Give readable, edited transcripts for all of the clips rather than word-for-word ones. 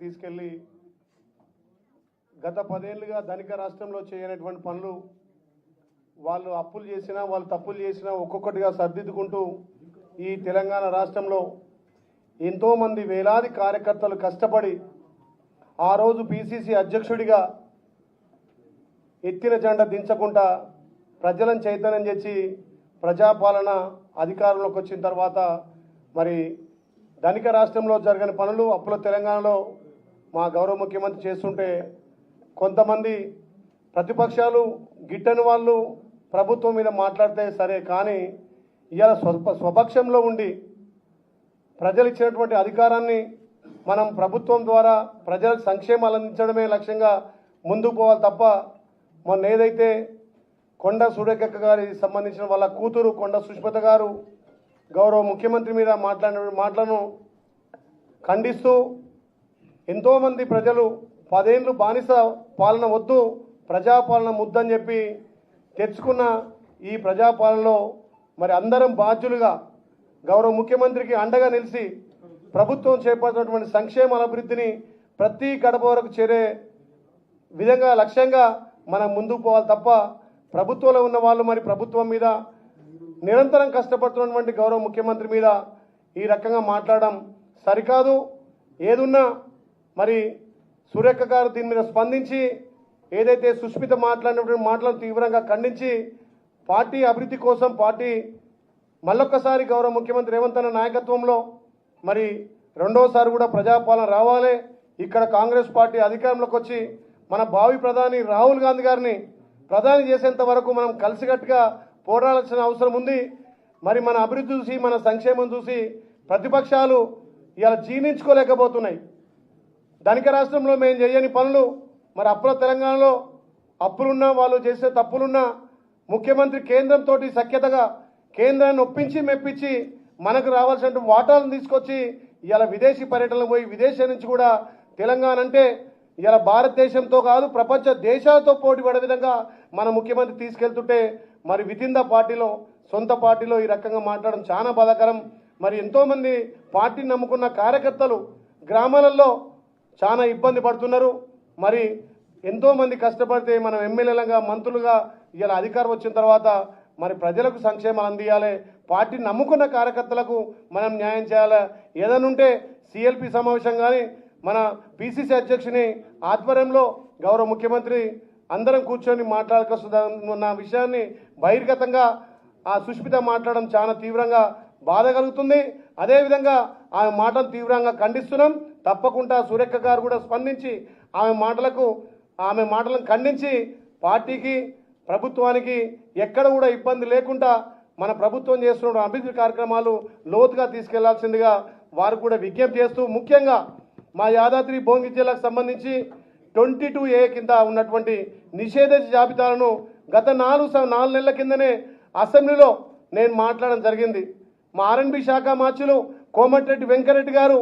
తీసుకెళ్లి గత 10 ఏళ్లుగా ధనిక రాష్ట్రంలో చేయనటువంటి పనులు వాళ్ళు అప్పులు చేసినా వాళ్ళు తప్పులు చేసినా ఒక్కొక్కటిగా సర్దిద్దుకుంటూ ఈ తెలంగాణ రాష్ట్రంలో ఎంతోమంది వేలాది కార్యకర్తలు కష్టపడి ఆ రోజు పిసిసి అధ్యక్షుడిగా ఎత్తిన జెండా దించకుండా ప్రజలను చైతన్యం చేసి ప్రజాపాలన అధికారంలోకి వచ్చిన తర్వాత మరి ధనిక రాష్ట్రంలో జరగని పనులు అప్పుల తెలంగాణలో మా గౌరవ ముఖ్యమంత్రి చేస్తుంటే కొంతమంది ప్రతిపక్షాలు గిట్టని వాళ్ళు ప్రభుత్వం మీద మాట్లాడితే సరే, కానీ ఇవాళ స్వపక్షంలో ఉండి ప్రజలు ఇచ్చినటువంటి అధికారాన్ని మనం ప్రభుత్వం ద్వారా ప్రజలకు సంక్షేమాలు అందించడమే లక్ష్యంగా ముందుకు పోవాలి తప్ప మొన్న ఏదైతే కొండ సురేఖ గారి సంబంధించిన వాళ్ళ కూతురు కొండ సుష్మిత గారు గౌరవ ముఖ్యమంత్రి మీద మాట్లాడిన మాటలను ఖండిస్తూ ఎంతోమంది ప్రజలు 10 ఏళ్ళు బానిస పాలన వద్దు ప్రజాపాలన ముద్దని చెప్పి తెచ్చుకున్న ఈ ప్రజాపాలనలో మరి అందరం బాధ్యులుగా గౌరవ ముఖ్యమంత్రికి అండగా నిలిచి ప్రభుత్వం చేపట్టినటువంటి సంక్షేమ అభివృద్ధిని ప్రతి గడప వరకు చేరే విధంగా లక్ష్యంగా మనం ముందుకు పోవాలి తప్ప ప్రభుత్వంలో ఉన్న వాళ్ళు మరి ప్రభుత్వం మీద నిరంతరం కష్టపడుతున్నటువంటి గౌరవ ముఖ్యమంత్రి మీద ఈ రకంగా మాట్లాడడం సరికాదు. ఏదున్నా మరి సురేఖ గారు దీని మీద స్పందించి ఏదైతే సుష్మిత మాట్లాడినటువంటి మాటలను తీవ్రంగా ఖండించి పార్టీ అభివృద్ధి కోసం పార్టీ మళ్ళొక్కసారి గౌరవ ముఖ్యమంత్రి రేవంత్ అన్న నాయకత్వంలో మరి రెండోసారి కూడా ప్రజాపాలన రావాలి. ఇక్కడ కాంగ్రెస్ పార్టీ అధికారంలోకి వచ్చి మన భావి ప్రధాని రాహుల్ గాంధీ గారిని ప్రధాని చేసేంత వరకు మనం కలిసికట్టుగా పోరాడాల్సిన అవసరం ఉంది. మరి మన అభివృద్ధి చూసి మన సంక్షేమం చూసి ప్రతిపక్షాలు ఇలా జీర్ణించుకోలేకపోతున్నాయి. ధనిక రాష్ట్రంలో మేము చేయని పనులు మరి అప్పుల తెలంగాణలో అప్పులున్నా వాళ్ళు చేసే తప్పులున్నా ముఖ్యమంత్రి కేంద్రంతో సఖ్యతగా కేంద్రాన్ని ఒప్పించి మెప్పించి మనకు రావాల్సిన వాటాలను తీసుకొచ్చి ఇలా విదేశీ పర్యటనలు పోయి విదేశాల నుంచి కూడా తెలంగాణ అంటే ఇలా భారతదేశంతో కాదు ప్రపంచ దేశాలతో పోటీ పడే విధంగా మన ముఖ్యమంత్రి తీసుకెళ్తుంటే మరి వితిన్ ద పార్టీలో సొంత పార్టీలో ఈ రకంగా మాట్లాడడం చాలా బాధాకరం. మరి ఎంతోమంది పార్టీని నమ్ముకున్న కార్యకర్తలు గ్రామాలలో చాలా ఇబ్బంది పడుతున్నారు. మరి ఎంతోమంది కష్టపడితే మనం ఎమ్మెల్యేలుగా మంత్రులుగా ఇలా అధికారం వచ్చిన తర్వాత మరి ప్రజలకు సంక్షేమాలు అందియాలి, పార్టీని నమ్ముకున్న కార్యకర్తలకు మనం న్యాయం చేయాలి. ఏదనుంటే సిఎల్పి సమావేశం కానీ మన పిసిసి అధ్యక్షుని ఆధ్వర్యంలో గౌరవ ముఖ్యమంత్రి అందరం కూర్చొని మాట్లాడుకొస్తున్న విషయాన్ని బహిర్గతంగా ఆ సుష్మిత మాట్లాడడం చాలా తీవ్రంగా బాధ కలుగుతుంది. అదేవిధంగా ఆమె మాటలు తీవ్రంగా ఖండిస్తున్నాం. తప్పకుండా సురేఖ గారు కూడా స్పందించి ఆమె మాటలను ఖండించి పార్టీకి ప్రభుత్వానికి ఎక్కడ కూడా ఇబ్బంది లేకుండా మన ప్రభుత్వం చేస్తున్న అభివృద్ధి కార్యక్రమాలు లోతుగా తీసుకెళ్లాల్సిందిగా వారు కూడా విజ్ఞప్తి చేస్తూ ముఖ్యంగా మా యాదాద్రి భువనగిరి జిల్లాకు సంబంధించి 22A కింద ఉన్నటువంటి నిషేధిత జాబితాలను గత 4 నెలల కిందనే అసెంబ్లీలో నేను మాట్లాడడం జరిగింది. మా ఆర్ఎండ్బి శాఖ మార్చులు కోమటిరెడ్డి వెంకరెడ్డి గారు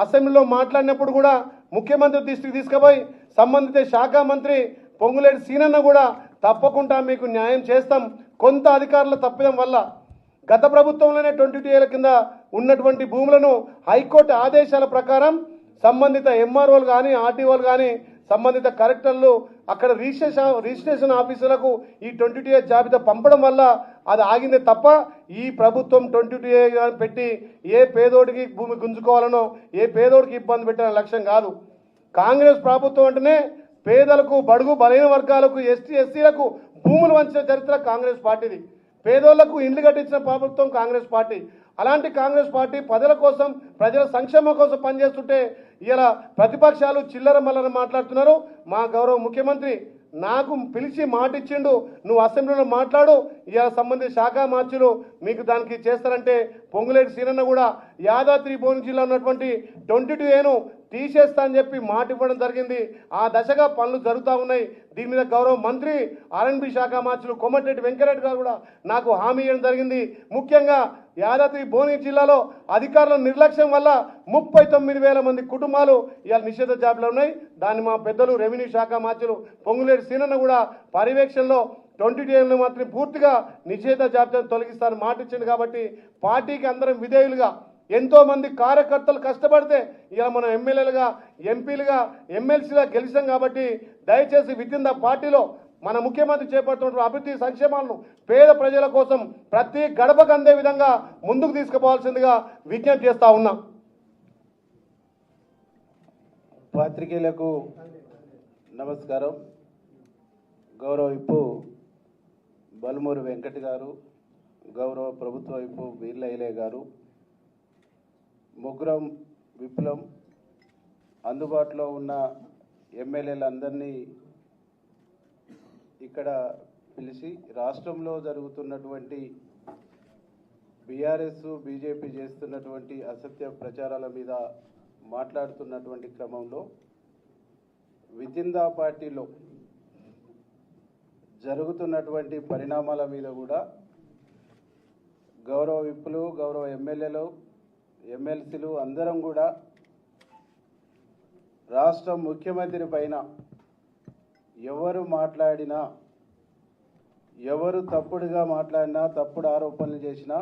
అసెంబ్లీలో మాట్లాడినప్పుడు కూడా ముఖ్యమంత్రి దృష్టికి తీసుకుపోయి సంబంధిత శాఖ మంత్రి పొంగులేటి సీనన్న కూడా తప్పకుండా మీకు న్యాయం చేస్తాం, కొంత అధికారుల తప్పిదం వల్ల గత ప్రభుత్వంలోనే 22A కింద ఉన్నటువంటి భూములను హైకోర్టు ఆదేశాల ప్రకారం సంబంధిత ఎంఆర్ఓలు కానీ ఆర్టీఓలు కానీ సంబంధిత కలెక్టర్లు అక్కడ రిజిస్ట్రేషన్ ఆఫీసులకు ఈ 22A జాబితా పంపడం వల్ల అది ఆగిందే తప్ప ఈ ప్రభుత్వం 22A పెట్టి ఏ పేదోడికి భూమి గుంజుకోవాలనో ఏ పేదోడికి ఇబ్బంది పెట్టిన లక్ష్యం కాదు. కాంగ్రెస్ ప్రభుత్వం అంటేనే పేదలకు బడుగు బలైన వర్గాలకు ఎస్టీ ఎస్సీలకు భూములు వంచిన చరిత్ర కాంగ్రెస్ పార్టీది. పేదోళ్లకు ఇండ్లు కట్టించిన ప్రభుత్వం కాంగ్రెస్ పార్టీ. అలాంటి కాంగ్రెస్ పార్టీ ప్రజల కోసం ప్రజల సంక్షేమం కోసం పనిచేస్తుంటే ఇలా ప్రతిపక్షాలు చిల్లర మల్లర మాట్లాడుతున్నారు. మా గౌరవ ముఖ్యమంత్రి నాకు పిలిచి మాట ఇచ్చిండు, నువ్వు అసెంబ్లీలో మాట్లాడు, ఇలా సంబంధిత శాఖ మార్చులు మీకు దానికి చేస్తారంటే పొంగులేటి సీనన్న కూడా యాదాద్రి భువనగిరి జిల్లా ఉన్నటువంటి 22Aను తీసేస్తా అని చెప్పి మాట ఇవ్వడం జరిగింది. ఆ దశగా పనులు జరుగుతూ ఉన్నాయి. దీని మీద గౌరవ మంత్రి ఆర్ఎండ్బి శాఖ మార్చులు కోమటిరెడ్డి వెంకరెడ్డి గారు కూడా నాకు హామీ ఇవ్వడం జరిగింది. ముఖ్యంగా యాదాద్రి భువనగిరి జిల్లాలో అధికారుల నిర్లక్ష్యం వల్ల 39,000 మంది కుటుంబాలు ఇవాళ నిషేధ జాబితాలో ఉన్నాయి. దాన్ని మా పెద్దలు రెవెన్యూ శాఖ మార్చులు పొంగులేటి సీనన్న కూడా పర్యవేక్షణలో 22 మాత్రం పూర్తిగా నిషేధ జాబితాను తొలగిస్తారని మాట ఇచ్చింది. కాబట్టి పార్టీకి అందరం విధేయులుగా ఎంతోమంది కార్యకర్తలు కష్టపడితే ఇలా మనం ఎమ్మెల్యేలుగా ఎంపీలుగా ఎమ్మెల్సీగా గెలిచాం కాబట్టి దయచేసి విత్ ఇన్ ద పార్టీలో మన ముఖ్యమంత్రి చేపడుతున్న అభివృద్ధి సంక్షేమాలను పేద ప్రజల కోసం ప్రతి గడపకు అందే విధంగా ముందుకు తీసుకుపోవాల్సిందిగా విజ్ఞప్తి చేస్తా ఉన్నా. పాత్రికేయులకు నమస్కారం. గౌరవ విప్పు బలుమూరి వెంకట్ గారు, గౌరవ ప్రభుత్వ విప్పు వీర్లైలే గారు, ముగ్గురం విప్లం అందుబాటులో ఉన్న ఎమ్మెల్యేలందరినీ ఇక్కడ పిలిచి రాష్ట్రంలో జరుగుతున్నటువంటి బీఆర్ఎస్ బీజేపీ చేస్తున్నటువంటి అసత్య ప్రచారాల మీద మాట్లాడుతున్నటువంటి క్రమంలో వితిన్ ద పార్టీలో జరుగుతున్నటువంటి పరిణామాల మీద కూడా గౌరవ విప్పులు, గౌరవ ఎమ్మెల్యేలు, ఎమ్మెల్సీలు అందరం కూడా రాష్ట్ర ముఖ్యమంత్రి పైన ఎవరు మాట్లాడినా, ఎవరు తప్పుడుగా మాట్లాడినా, తప్పుడు ఆరోపణలు చేసినా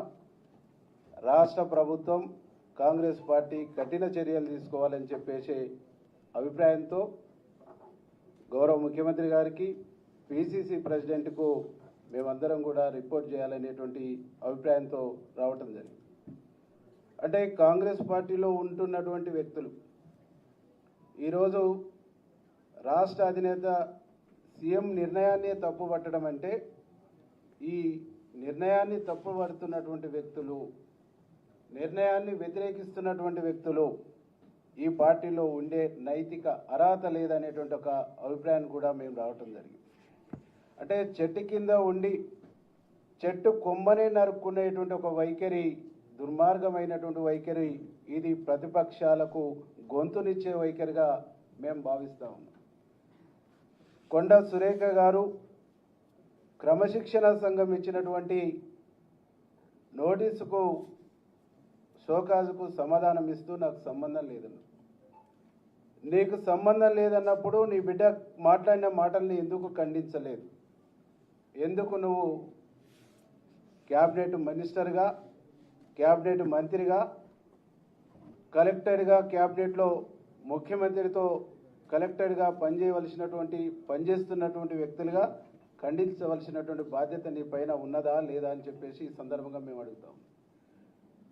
రాష్ట్ర ప్రభుత్వం కాంగ్రెస్ పార్టీ కఠిన చర్యలు తీసుకోవాలని చెప్పేసి అభిప్రాయంతో గౌరవ ముఖ్యమంత్రి గారికి, పిసిసి ప్రెసిడెంట్కు మేమందరం కూడా రిపోర్ట్ చేయాలనేటువంటి అభిప్రాయంతో రావటం జరిగింది. అంటే కాంగ్రెస్ పార్టీలో ఉంటున్నటువంటి వ్యక్తులు ఈరోజు రాష్ట్ర అధినేత సీఎం నిర్ణయాన్ని తప్పుపట్టడం అంటే, ఈ నిర్ణయాన్ని తప్పుపడుతున్నటువంటి వ్యక్తులు, నిర్ణయాన్ని వ్యతిరేకిస్తున్నటువంటి వ్యక్తులు ఈ పార్టీలో ఉండే నైతిక అర్హత లేదనేటువంటి ఒక అభిప్రాయాన్ని కూడా మేము రావటం జరిగింది. అంటే చెట్టు కింద ఉండి చెట్టు కొమ్మనే నరుక్కునేటువంటి ఒక వైఖరి, దుర్మార్గమైనటువంటి వైఖరి, ఇది ప్రతిపక్షాలకు గొంతునిచ్చే వైఖరిగా మేము భావిస్తా ఉన్నాం. కొండ సురేఖ గారు క్రమశిక్షణ సంఘం ఇచ్చినటువంటి నోటీసుకు, షోకాజుకు సమాధానం ఇస్తూ నాకు సంబంధం లేదన్న. నీకు సంబంధం లేదన్నప్పుడు నీ బిడ్డ మాట్లాడిన మాటల్ని ఎందుకు ఖండించలేదు? ఎందుకు నువ్వు క్యాబినెట్ మినిస్టర్గా, క్యాబినెట్ మంత్రిగా, కలెక్టర్గా, క్యాబినెట్లో ముఖ్యమంత్రితో కలెక్టర్గా పనిచేస్తున్నటువంటి వ్యక్తులుగా ఖండించవలసినటువంటి బాధ్యత నీ పైన ఉన్నదా లేదా అని చెప్పేసి ఈ సందర్భంగా మేము అడుగుతాం.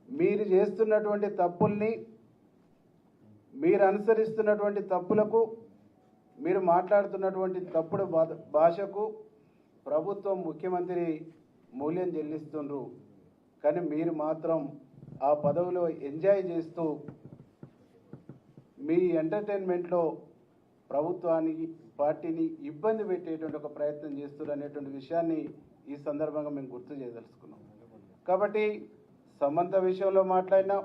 మీరు చేస్తున్నటువంటి తప్పుల్ని, మీరు అనుసరిస్తున్నటువంటి తప్పులకు, మీరు మాట్లాడుతున్నటువంటి తప్పుడు భాషకు ప్రభుత్వం, ముఖ్యమంత్రి మూల్యం చెల్లిస్తుండ్రు. కానీ మీరు మాత్రం ఆ పదవిలో ఎంజాయ్ చేస్తూ మీ ఎంటర్టైన్మెంట్లో ప్రభుత్వానికి, పార్టీని ఇబ్బంది పెట్టేటువంటి ఒక ప్రయత్నం చేస్తున్నారు అనేటువంటి విషయాన్ని ఈ సందర్భంగా మేము గుర్తు చేయదలుచుకున్నాం. కాబట్టి సమంత విషయంలో మాట్లాడినా,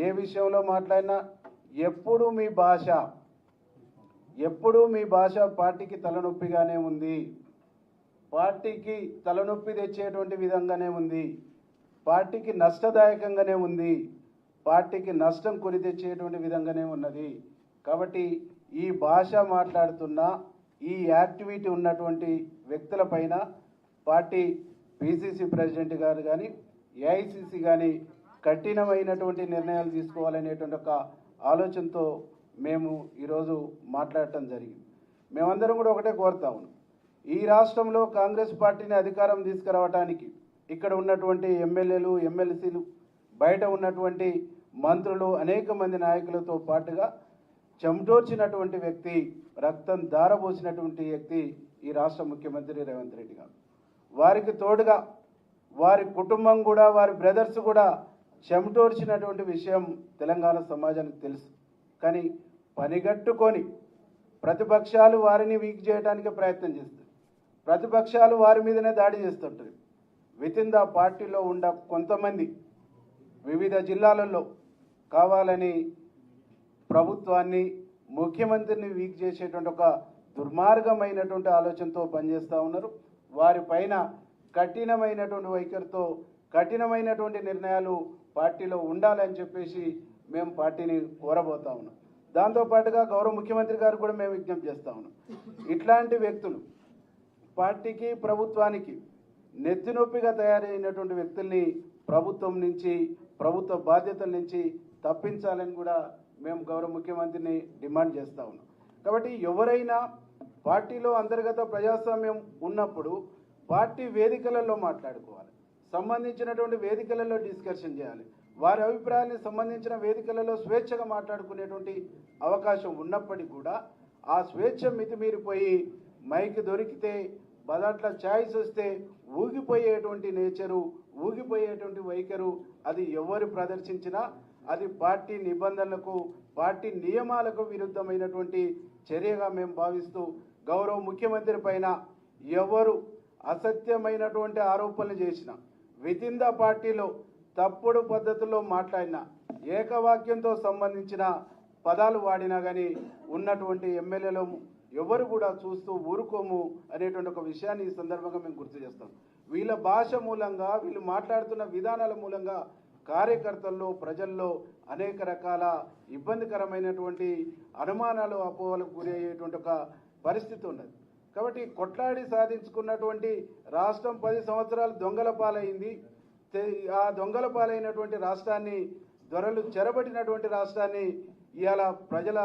ఏ విషయంలో మాట్లాడినా ఎప్పుడూ మీ భాష పార్టీకి తలనొప్పిగానే ఉంది, పార్టీకి తలనొప్పి తెచ్చేటువంటి విధంగానే ఉంది, పార్టీకి నష్టదాయకంగానే ఉంది, పార్టీకి నష్టం కొని తెచ్చేటువంటి విధంగానే ఉన్నది. కాబట్టి ఈ భాష మాట్లాడుతున్న, ఈ యాక్టివిటీ ఉన్నటువంటి వ్యక్తులపైన పార్టీ పిసిసి ప్రెసిడెంట్ గారు కానీ, ఏఐసిసి కానీ కఠినమైనటువంటి నిర్ణయాలు తీసుకోవాలనేటువంటి ఒక ఆలోచనతో మేము ఈరోజు మాట్లాడటం జరిగింది. మేమందరం కూడా ఒకటే కోరుతా ఉన్నాం. ఈ రాష్ట్రంలో కాంగ్రెస్ పార్టీని అధికారం తీసుకురావడానికి ఇక్కడ ఉన్నటువంటి ఎమ్మెల్యేలు, ఎమ్మెల్సీలు, బయట ఉన్నటువంటి మంత్రులు, అనేక మంది నాయకులతో పాటుగా చెమటోర్చినటువంటి వ్యక్తి, రక్తం ధారపోసినటువంటి వ్యక్తి ఈ రాష్ట్ర ముఖ్యమంత్రి రేవంత్ రెడ్డి గారు. వారికి తోడుగా వారి కుటుంబం కూడా, వారి బ్రదర్స్ కూడా చెమటోర్చినటువంటి విషయం తెలంగాణ సమాజానికి తెలుసు. కానీ పనిగట్టుకొని ప్రతిపక్షాలు వారిని వీక్ చేయడానికి ప్రయత్నం చేస్తాయి, ప్రతిపక్షాలు వారి మీదనే దాడి చేస్తుంటాయి. వితిన్ ద పార్టీలో ఉన్న కొంతమంది వివిధ జిల్లాలలో కావాలని ప్రభుత్వాన్ని, ముఖ్యమంత్రిని వీక్ చేసేటువంటి ఒక దుర్మార్గమైనటువంటి ఆలోచనతో పనిచేస్తూ ఉన్నారు. వారిపైన కఠినమైనటువంటి వైఖరితో కఠినమైనటువంటి నిర్ణయాలు పార్టీలో ఉండాలని చెప్పేసి మేము పార్టీని కోరబోతా ఉన్నాం. దాంతోపాటుగా గౌరవ ముఖ్యమంత్రి గారు కూడా మేము విజ్ఞప్తి చేస్తూ ఉన్నాం. ఇట్లాంటి వ్యక్తులు పార్టీకి, ప్రభుత్వానికి నెత్తినొప్పిగా తయారైనటువంటి వ్యక్తుల్ని ప్రభుత్వం నుంచి ప్రభుత్వ బాధ్యతల నుంచి తప్పించాలని కూడా మేము గౌరవ ముఖ్యమంత్రిని డిమాండ్ చేస్తూ ఉన్నాం. కాబట్టి ఎవరైనా పార్టీలో అంతర్గత ప్రజాస్వామ్యం ఉన్నప్పుడు పార్టీ వేదికలలో మాట్లాడుకోవాలి, సంబంధించినటువంటి వేదికలలో డిస్కషన్ చేయాలి, వారి అభిప్రాయానికి సంబంధించిన వేదికలలో స్వేచ్ఛగా మాట్లాడుకునేటువంటి అవకాశం ఉన్నప్పటికీ కూడా ఆ స్వేచ్ఛ మితిమీరిపోయి మైక్ దొరికితే బదాట్ల ఛాయిస్ వస్తే ఊగిపోయేటువంటి నేచరు, ఊగిపోయేటువంటి వైఖరు అది ఎవరు ప్రదర్శించినా అది పార్టీ నిబంధనలకు, పార్టీ నియమాలకు విరుద్ధమైనటువంటి చర్యగా మేము భావిస్తూ గౌరవ ముఖ్యమంత్రి పైన ఎవరు అసత్యమైనటువంటి ఆరోపణలు చేసినా, వితిన్ ద పార్టీలో తప్పుడు పద్ధతుల్లో మాట్లాడినా, ఏకవాక్యంతో సంబంధించిన పదాలు వాడినా కానీ ఉన్నటువంటి ఎమ్మెల్యేలు ఎవరు కూడా చూస్తూ ఊరుకోము అనేటువంటి ఒక విషయాన్ని ఈ సందర్భంగా మేము గుర్తు చేస్తాం. వీళ్ళ భాష మూలంగా, వీళ్ళు మాట్లాడుతున్న విధానాల మూలంగా కార్యకర్తల్లో, ప్రజల్లో అనేక రకాల ఇబ్బందికరమైనటువంటి అనుమానాలు, అపోహలకు గురి అయ్యేటువంటి ఒక పరిస్థితి ఉన్నది. కాబట్టి కొట్లాడి సాధించుకున్నటువంటి రాష్ట్రం 10 సంవత్సరాలు దొంగల పాలైంది. ఆ దొంగల పాలైనటువంటి రాష్ట్రాన్ని, దొరలు చెరబడినటువంటి రాష్ట్రాన్ని ఇవాళ ప్రజల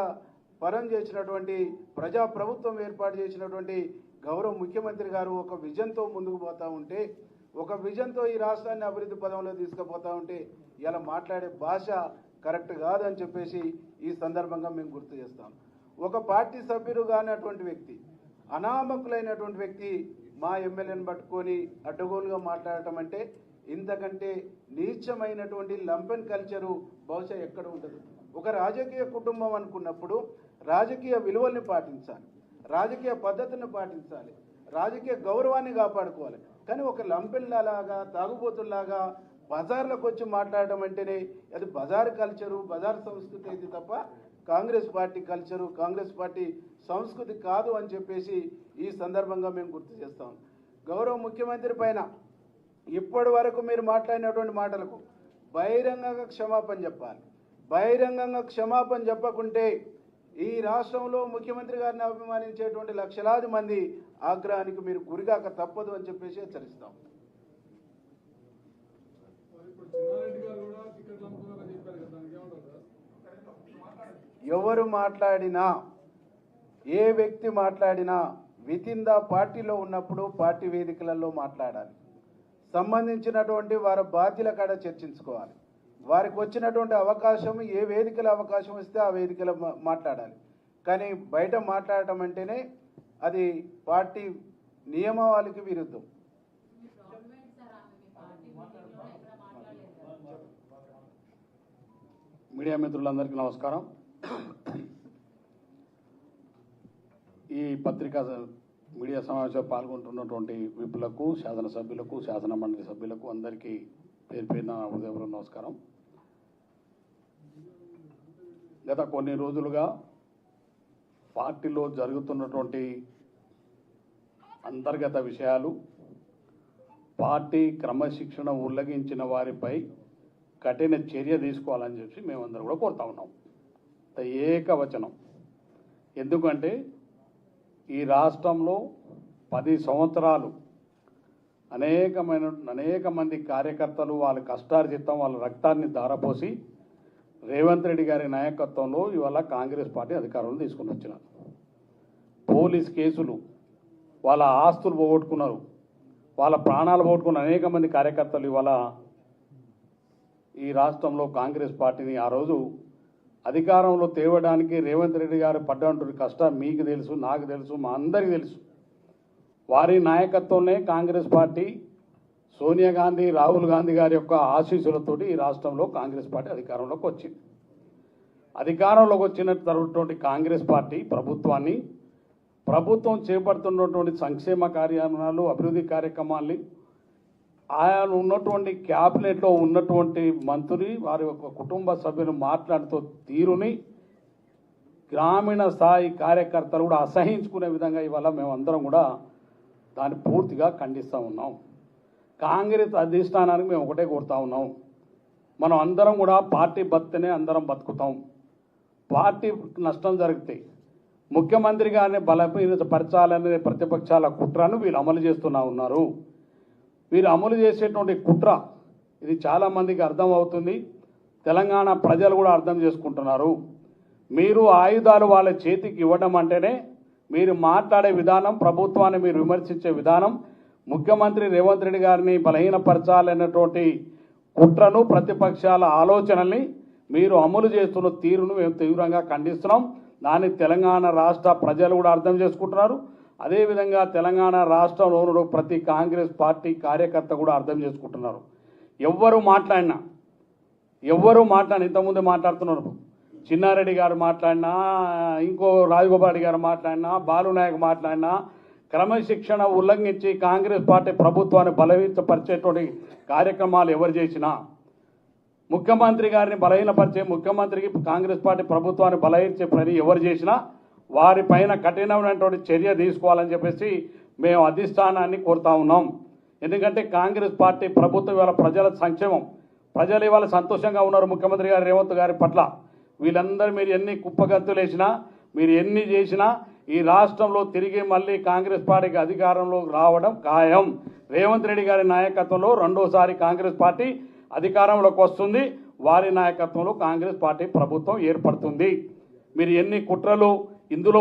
పరం చేసినటువంటి, ప్రజా ప్రభుత్వం ఏర్పాటు చేసినటువంటి గౌరవ ముఖ్యమంత్రి గారు ఒక విజన్తో ముందుకు పోతూ ఉంటే, ఒక విజన్తో ఈ రాష్ట్రాన్ని అభివృద్ధి పదంలో తీసుకుపోతూ ఉంటే ఇలా మాట్లాడే భాష కరెక్ట్ కాదని చెప్పేసి ఈ సందర్భంగా మేము గుర్తు చేస్తాం. ఒక పార్టీ సభ్యుడు కానటువంటి వ్యక్తి, అనామకులైనటువంటి వ్యక్తి మా ఎమ్మెల్యేని పట్టుకొని అడ్డగోలుగా మాట్లాడటం అంటే ఇంతకంటే నీచమైనటువంటి లంపెన్ కల్చరు బహుశా ఎక్కడ ఉండదు. ఒక రాజకీయ కుటుంబం అనుకున్నప్పుడు రాజకీయ విలువల్ని పాటించాలి, రాజకీయ పద్ధతిని పాటించాలి, రాజకీయ గౌరవాన్ని కాపాడుకోవాలి. కానీ ఒక లంపెన్లాగా, తాగుబోతుల్లాగా బజార్లకు వచ్చి మాట్లాడటం అంటేనే అది బజార్ కల్చరు, బజార్ సంస్కృతి అయితే తప్ప Congress party culture, Congress party సంస్కృతి కాదు అని చెప్పేసి ఈ సందర్భంగా మేము గుర్తు చేస్తాం. గౌరవ ముఖ్యమంత్రి పైన ఇప్పటి వరకు మీరు మాట్లాడినటువంటి మాటలకు బహిరంగంగా క్షమాపణ చెప్పాలి. బహిరంగంగా క్షమాపణ చెప్పకుంటే ఈ రాష్ట్రంలో ముఖ్యమంత్రి గారిని అభిమానించేటువంటి లక్షలాది మంది ఆగ్రహానికి మీరు గురిగాక తప్పదు అని చెప్పేసి హెచ్చరిస్తాం. ఎవరు మాట్లాడినా, ఏ వ్యక్తి మాట్లాడినా వితిన్ ద పార్టీలో ఉన్నప్పుడు పార్టీ వేదికలలో మాట్లాడాలి. సంబంధించినటువంటి వారి బాధ్యుల కాడ చర్చించుకోవాలి. వారికి వచ్చినటువంటి అవకాశం, ఏ వేదికల అవకాశం వస్తే ఆ వేదికలో మాట్లాడాలి. కానీ బయట మాట్లాడటం అంటేనే అది పార్టీ నియమావళికి విరుద్ధం. మీడియా మిత్రులందరికీ నమస్కారం. ఈ పత్రికా మీడియా సమావేశంలో పాల్గొంటున్నటువంటి విపులకు, శాసనసభ్యులకు, శాసన మండలి సభ్యులకు అందరికీ పేరు పేరున హృదయపూర్వక నమస్కారం. గత కొన్ని రోజులుగా పార్టీలో జరుగుతున్నటువంటి అంతర్గత విషయాలు, పార్టీ క్రమశిక్షణ ఉల్లంఘించిన వారిపై కఠిన చర్య తీసుకోవాలని చెప్పి మేమందరం కూడా కోరుతా ఉన్నాం. ఏకవచనం. ఎందుకంటే ఈ రాష్ట్రంలో 10 సంవత్సరాలు అనేక మంది కార్యకర్తలు వాళ్ళ కష్టార్జితం, వాళ్ళ రక్తాన్ని ధారపోసి రేవంత్ రెడ్డి గారి నాయకత్వంలో ఇవాళ కాంగ్రెస్ పార్టీ అధికారంలో తీసుకుని వచ్చినారు. పోలీస్ కేసులు, వాళ్ళ ఆస్తులు పోగొట్టుకున్నారు, వాళ్ళ ప్రాణాలు పోగొట్టుకున్న అనేక మంది కార్యకర్తలు ఇవాళ ఈ రాష్ట్రంలో కాంగ్రెస్ పార్టీని ఆ రోజు అధికారంలో తేవడానికి రేవంత్ రెడ్డి గారు పడ్డటువంటి కష్టం మీకు తెలుసు, నాకు తెలుసు, మా అందరికీ తెలుసు. వారి నాయకత్వంలో కాంగ్రెస్ పార్టీ సోనియా గాంధీ, రాహుల్ గాంధీ గారి యొక్క ఆశీస్సులతోటి ఈ రాష్ట్రంలో కాంగ్రెస్ పార్టీ అధికారంలోకి వచ్చింది. అధికారంలోకి వచ్చినటువంటి కాంగ్రెస్ పార్టీ ప్రభుత్వం చేపడుతున్నటువంటి సంక్షేమ కార్యక్రమాలు, అభివృద్ధి కార్యక్రమాల్ని ఆయన ఉన్నటువంటి క్యాబినెట్లో ఉన్నటువంటి మంత్రి వారి యొక్క కుటుంబ సభ్యులు మాట్లాడుతూ తీరుని గ్రామీణ స్థాయి కార్యకర్తలు కూడా అసహించుకునే విధంగా ఇవాళ మేమందరం కూడా దాన్ని పూర్తిగా ఖండిస్తూ ఉన్నాం. కాంగ్రెస్ అధిష్టానానికి మేము ఒకటే కోరుతా ఉన్నాం, మనం అందరం కూడా పార్టీ బతినే అందరం బతుకుతాం. పార్టీ నష్టం జరిగితే ముఖ్యమంత్రి గారిని బలపరచాలనే ప్రతిపక్షాల కుట్రను వీళ్ళు అమలు చేస్తున్నా ఉన్నారు. వీరు అమలు చేసేటువంటి కుట్ర ఇది చాలామందికి అర్థం అవుతుంది. తెలంగాణ ప్రజలు కూడా అర్థం చేసుకుంటున్నారు. మీరు ఆయుధాలు వాళ్ళ చేతికి ఇవ్వడం అంటేనే మీరు మాట్లాడే విధానం, ప్రభుత్వాన్ని మీరు విమర్శించే విధానం, ముఖ్యమంత్రి రేవంత్ రెడ్డి గారిని బలహీనపరచాలన్నటువంటి కుట్రను, ప్రతిపక్షాల ఆలోచనల్ని మీరు అమలు చేస్తున్న తీరును మేము తీవ్రంగా ఖండిస్తున్నాం. దాన్ని తెలంగాణ రాష్ట్ర ప్రజలు కూడా అర్థం చేసుకుంటున్నారు. అదేవిధంగా తెలంగాణ రాష్ట్రంలో ప్రతి కాంగ్రెస్ పార్టీ కార్యకర్త కూడా అర్థం చేసుకుంటున్నారు. ఎవ్వరు మాట్లాడినా ఇంతకుముందే మాట్లాడుతున్నారు, చిన్నారెడ్డి గారు మాట్లాడినా, ఇంకో రాజగోపాల్ గారు మాట్లాడినా, బాలునాయక్ మాట్లాడినా, క్రమశిక్షణ ఉల్లంఘించి కాంగ్రెస్ పార్టీ ప్రభుత్వాన్ని బలహీనపరిచేటువంటి కార్యక్రమాలు ఎవరు చేసినా, ముఖ్యమంత్రి గారిని బలహీనపరిచే, ముఖ్యమంత్రికి కాంగ్రెస్ పార్టీ ప్రభుత్వాన్ని బలహీనపరిచే పని ఎవరు చేసినా వారిపైన కఠినమైనటువంటి చర్య తీసుకోవాలని చెప్పేసి మేము అధిష్టానాన్ని కోరుతా ఉన్నాం. ఎందుకంటే కాంగ్రెస్ పార్టీ ప్రభుత్వం ఇవాళ ప్రజల సంక్షేమం, ప్రజలు ఇవాళ సంతోషంగా ఉన్నారు ముఖ్యమంత్రి గారు రేవంత్ గారి పట్ల. వీళ్ళందరూ మీరు ఎన్ని కుప్పగంతులు వేసినా, మీరు ఎన్ని చేసినా ఈ రాష్ట్రంలో తిరిగి మళ్ళీ కాంగ్రెస్ పార్టీకి అధికారంలో రావడం ఖాయం. రేవంత్ రెడ్డి గారి నాయకత్వంలో రెండోసారి కాంగ్రెస్ పార్టీ అధికారంలోకి వస్తుంది. వారి నాయకత్వంలో కాంగ్రెస్ పార్టీ ప్రభుత్వం ఏర్పడుతుంది. మీరు ఎన్ని కుట్రలు ఇందులో